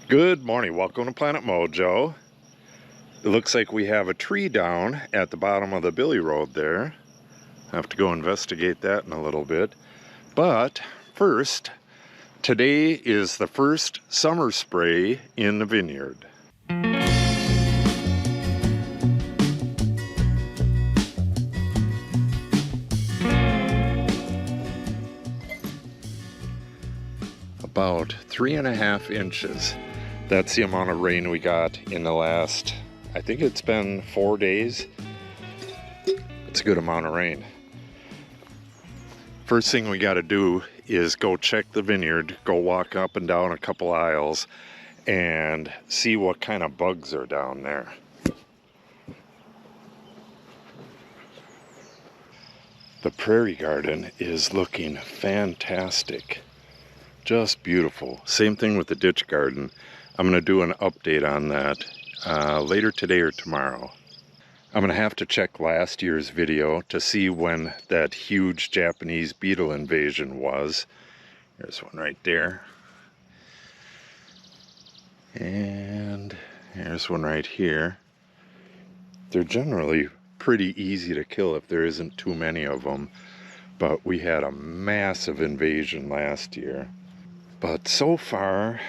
Good morning, welcome to Planet Mojo. It looks like we have a tree down at the bottom of the Billy Road there. I have to go investigate that in a little bit. But first, today is the first summer spray in the vineyard. About 3.5 inches. That's the amount of rain we got in the last, I think it's been 4 days. It's a good amount of rain. First thing we got to do is go check the vineyard, go walk up and down a couple aisles and see what kind of bugs are down there. The prairie garden is looking fantastic. Just beautiful. Same thing with the ditch garden. I'm going to do an update on that later today or tomorrow. I'm going to have to check last year's video to see when that huge Japanese beetle invasion was. There's one right there. And there's one right here. They're generally pretty easy to kill if there isn't too many of them. But we had a massive invasion last year. But so far,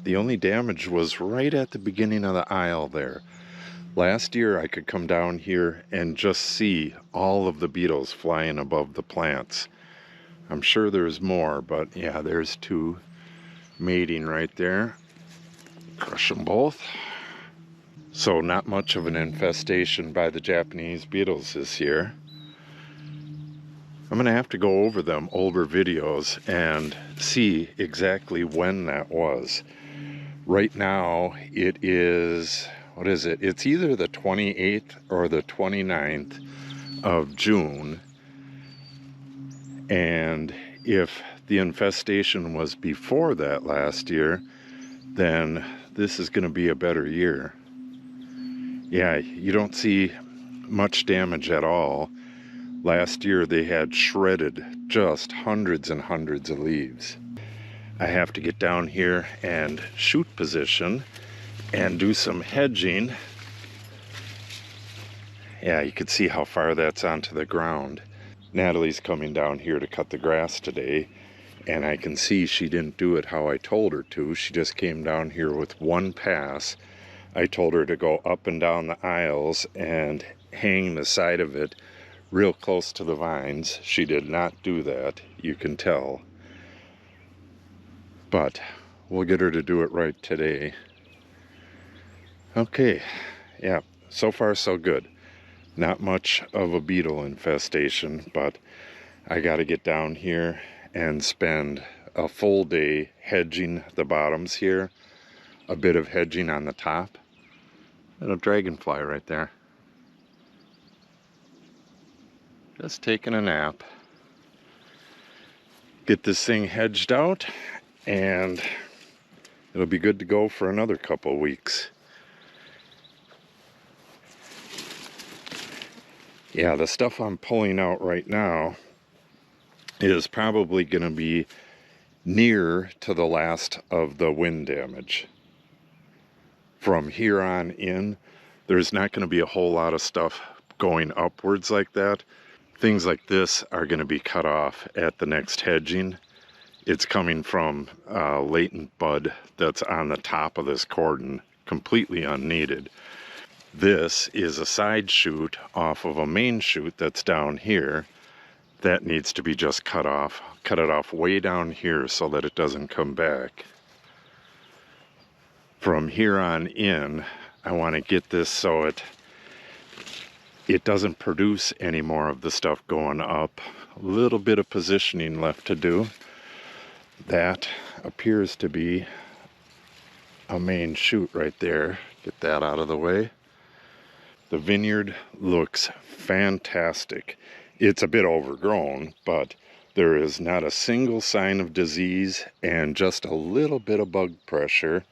the only damage was right at the beginning of the aisle there. Last year I could come down here and just see all of the beetles flying above the plants. I'm sure there's more, but yeah, there's two mating right there. Crush them both. So not much of an infestation by the Japanese beetles this year. I'm going to have to go over them older videos and see exactly when that was. Right now it is, what is it? It's either the 28th or the 29th of June. And if the infestation was before that last year, then this is going to be a better year. Yeah, you don't see much damage at all. Last year they had shredded just hundreds and hundreds of leaves. I have to get down here and shoot position and do some hedging. Yeah, you can see how far that's onto the ground. Natalie's coming down here to cut the grass today, and I can see she didn't do it how I told her to. She just came down here with one pass. I told her to go up and down the aisles and hang the side of it real close to the vines. She did not do that, you can tell. But we'll get her to do it right today. Okay, yeah, so far so good. Not much of a beetle infestation, but I got to get down here and spend a full day hedging the bottoms here, a bit of hedging on the top, and a dragonfly right there. Just taking a nap. Get this thing hedged out and it'll be good to go for another couple weeks. Yeah, the stuff I'm pulling out right now is probably going to be near to the last of the wind damage. From here on in, there's not going to be a whole lot of stuff going upwards like that. Things like this are going to be cut off at the next hedging. It's coming from latent bud that's on the top of this cordon, completely unneeded. This is a side shoot off of a main shoot that's down here. That needs to be just cut off. Cut it off way down here so that it doesn't come back. From here on in, I want to get this so it doesn't produce any more of the stuff going up. A little bit of positioning left to do. That appears to be a main shoot right there. Get that out of the way. The vineyard looks fantastic. It's a bit overgrown, but there is not a single sign of disease and just a little bit of bug pressure,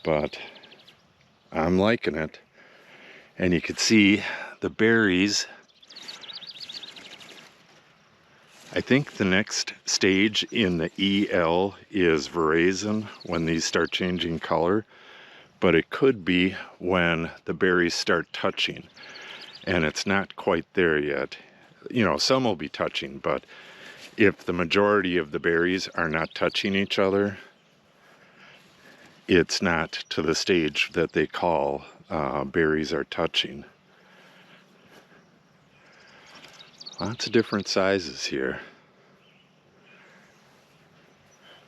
but I'm liking it. And you can see the berries. I think the next stage in the EL is veraison, when these start changing color, but it could be when the berries start touching, and it's not quite there yet. You know, some will be touching, but if the majority of the berries are not touching each other, it's not to the stage that they call berries are touching. Lots of different sizes here.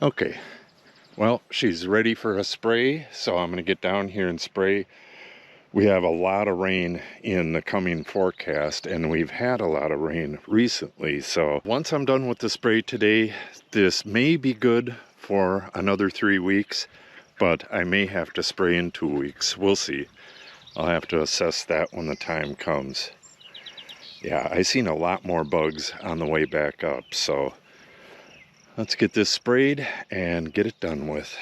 Okay, well, she's ready for a spray, so I'm going to get down here and spray. We have a lot of rain in the coming forecast, and we've had a lot of rain recently. So once I'm done with the spray today, this may be good for another 3 weeks, but I may have to spray in 2 weeks. We'll see. I'll have to assess that when the time comes. Yeah, I seen a lot more bugs on the way back up, so let's get this sprayed and get it done with.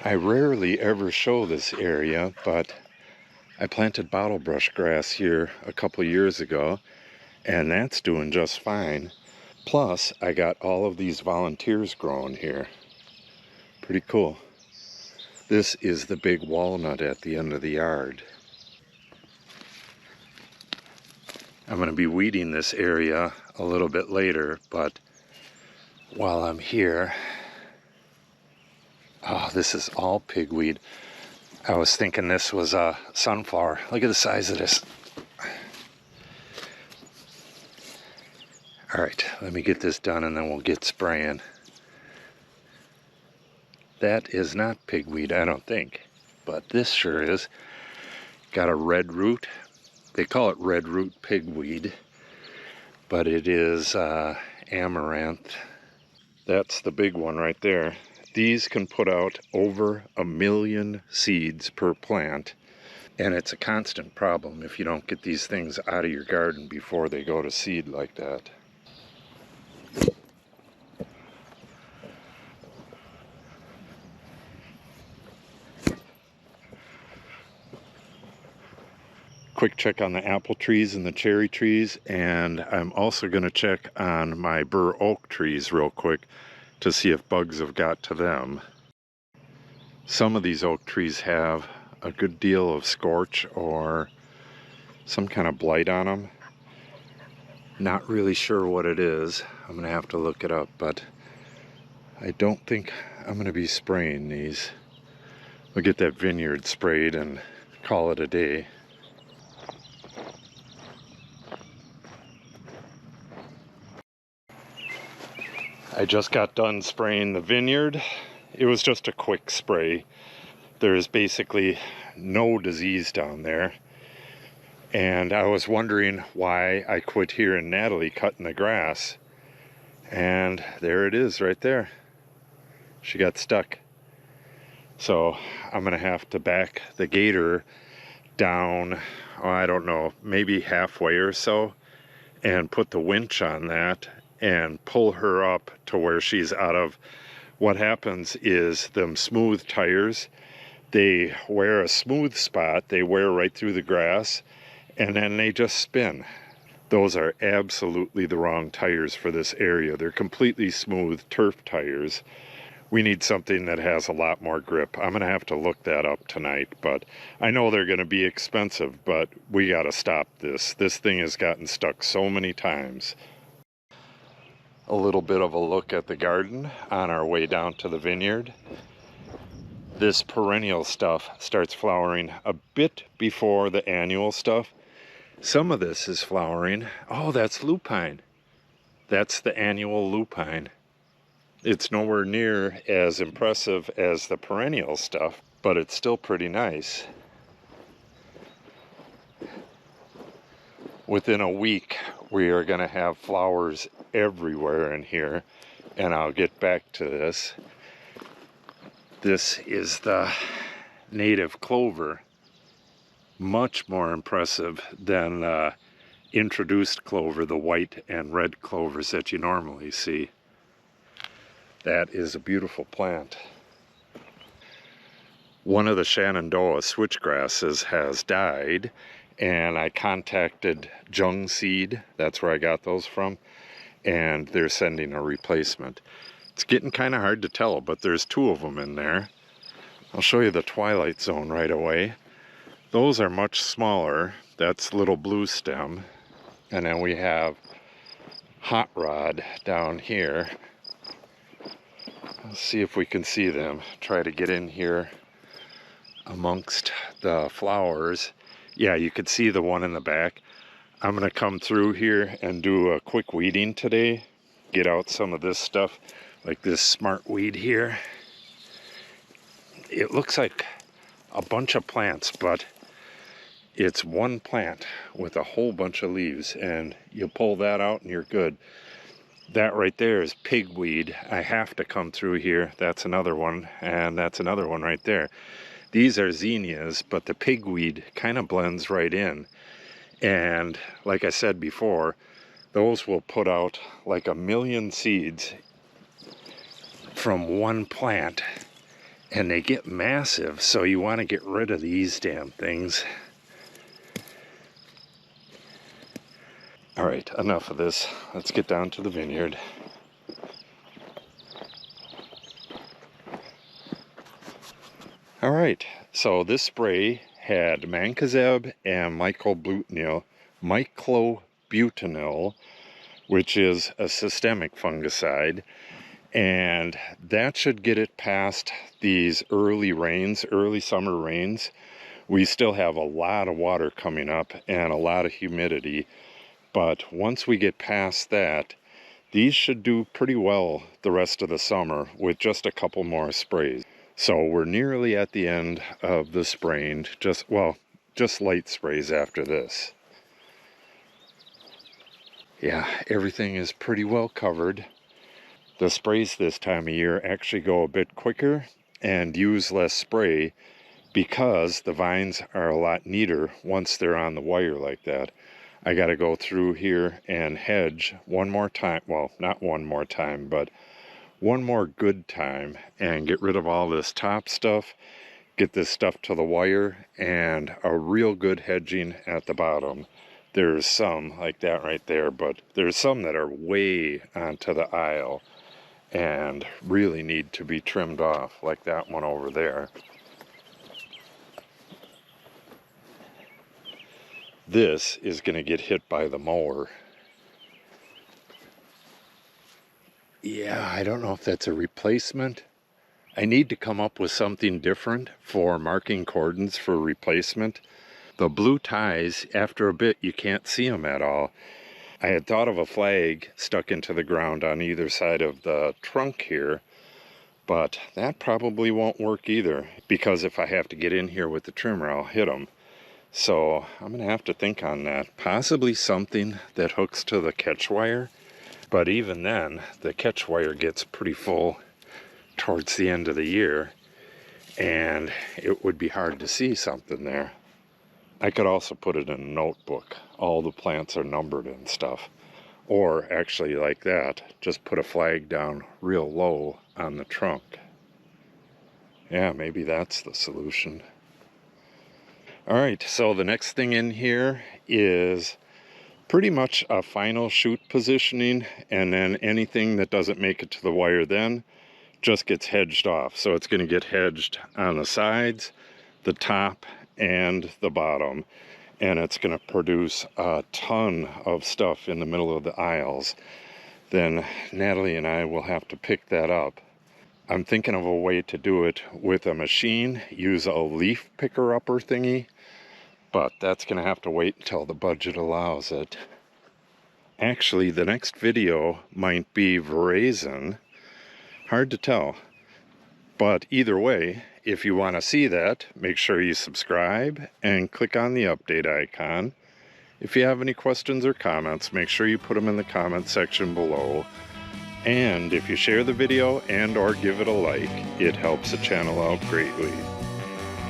I rarely ever show this area, but I planted bottlebrush grass here a couple years ago, and that's doing just fine. Plus, I got all of these volunteers growing here. Pretty cool. This is the big walnut at the end of the yard. I'm going to be weeding this area a little bit later, but while I'm here, oh, this is all pigweed. I was thinking this was a sunflower. Look at the size of this. All right, let me get this done and then we'll get spraying. That is not pigweed, I don't think, but this sure is. Got a red root. They call it red root pigweed, but it is amaranth. That's the big one right there. These can put out over 1 million seeds per plant, and it's a constant problem if you don't get these things out of your garden before they go to seed like that. Quick check on the apple trees and the cherry trees, and I'm also going to check on my bur oak trees real quick to see if bugs have got to them. Some of these oak trees have a good deal of scorch or some kind of blight on them. Not really sure what it is. I'm going to have to look it up, but I don't think I'm going to be spraying these. We'll get that Vineyard sprayed and call it a day. I just got done spraying the Vineyard. It was just a quick spray. There's basically no disease down there. And I was wondering why I quit hearing Natalie cutting the grass. And there it is right there. She got stuck. So I'm gonna have to back the gator down, oh, I don't know, maybe halfway or so, and put the winch on that and pull her up to where she's out of. What happens is them smooth tires, they wear a smooth spot, they wear right through the grass, and then they just spin. Those are absolutely the wrong tires for this area. They're completely smooth turf tires. We need something that has a lot more grip. I'm gonna have to look that up tonight, but I know they're gonna be expensive, but we gotta stop this. This thing has gotten stuck so many times. A little bit of a look at the garden on our way down to the Vineyard. This perennial stuff starts flowering a bit before the annual stuff. Some of this is flowering. Oh, that's lupine. That's the annual lupine. It's nowhere near as impressive as the perennial stuff, but it's still pretty nice. Within a week, we are going to have flowers everywhere in here, and I'll get back to this. This is the native clover. Much more impressive than introduced clover, the white and red clovers that you normally see. That is a beautiful plant. One of the Shenandoah switchgrasses has died, and I contacted Jung Seed, that's where I got those from, and they're sending a replacement. It's getting kind of hard to tell, but there's 2 of them in there. I'll show you the twilight zone right away. Those are much smaller. That's little blue stem. And then we have hot rod down here. Let's see if we can see them. Try to get in here amongst the flowers. Yeah, you can see the one in the back. I'm gonna come through here and do a quick weeding today. Get out some of this stuff, like this smart weed here. It looks like a bunch of plants, but it's one plant with a whole bunch of leaves, and you pull that out and you're good. That right there is pigweed. I have to come through here. That's another one, and that's another one right there. These are zinnias, but the pigweed kind of blends right in. And like I said before, those will put out like 1,000,000 seeds from one plant, and they get massive, so you want to get rid of these damn things. All right, enough of this. Let's get down to the vineyard. All right, so this spray had Mancozeb and Myclobutanil, which is a systemic fungicide, and that should get it past these early rains, early summer rains. We still have a lot of water coming up and a lot of humidity, but once we get past that, these should do pretty well the rest of the summer with just a couple more sprays. So we're nearly at the end of the spraying, just light sprays after this. Yeah, everything is pretty well covered. The sprays this time of year actually go a bit quicker and use less spray because the vines are a lot neater once they're on the wire like that. I got to go through here and hedge one more time. Well, not one more time, but one more good time, and get rid of all this top stuff, get this stuff to the wire, and a real good hedging at the bottom. There's some like that right there, but there's some that are way onto the aisle and really need to be trimmed off, like that one over there. This is going to get hit by the mower. Yeah, I don't know if that's a replacement. I need to come up with something different for marking cordons for replacement. The blue ties, after a bit, you can't see them at all. I had thought of a flag stuck into the ground on either side of the trunk here, but that probably won't work either, because if I have to get in here with the trimmer, I'll hit them. So I'm going to have to think on that. Possibly something that hooks to the catch wire. But even then, the catch wire gets pretty full towards the end of the year, and it would be hard to see something there. I could also put it in a notebook. All the plants are numbered and stuff. Or actually like that, just put a flag down real low on the trunk. Yeah, maybe that's the solution. All right, so the next thing in here is pretty much a final shoot positioning, and then anything that doesn't make it to the wire then just gets hedged off. So it's going to get hedged on the sides, the top, and the bottom, and it's going to produce a ton of stuff in the middle of the aisles. Then Natalie and I will have to pick that up. I'm thinking of a way to do it with a machine, use a leaf picker upper thingy, but that's going to have to wait until the budget allows it. Actually, the next video might be Verizon. Hard to tell. But either way, if you want to see that, make sure you subscribe and click on the update icon. If you have any questions or comments, make sure you put them in the comment section below. And if you share the video and or give it a like, it helps the channel out greatly.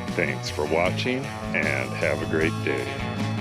Thanks for watching, and have a great day.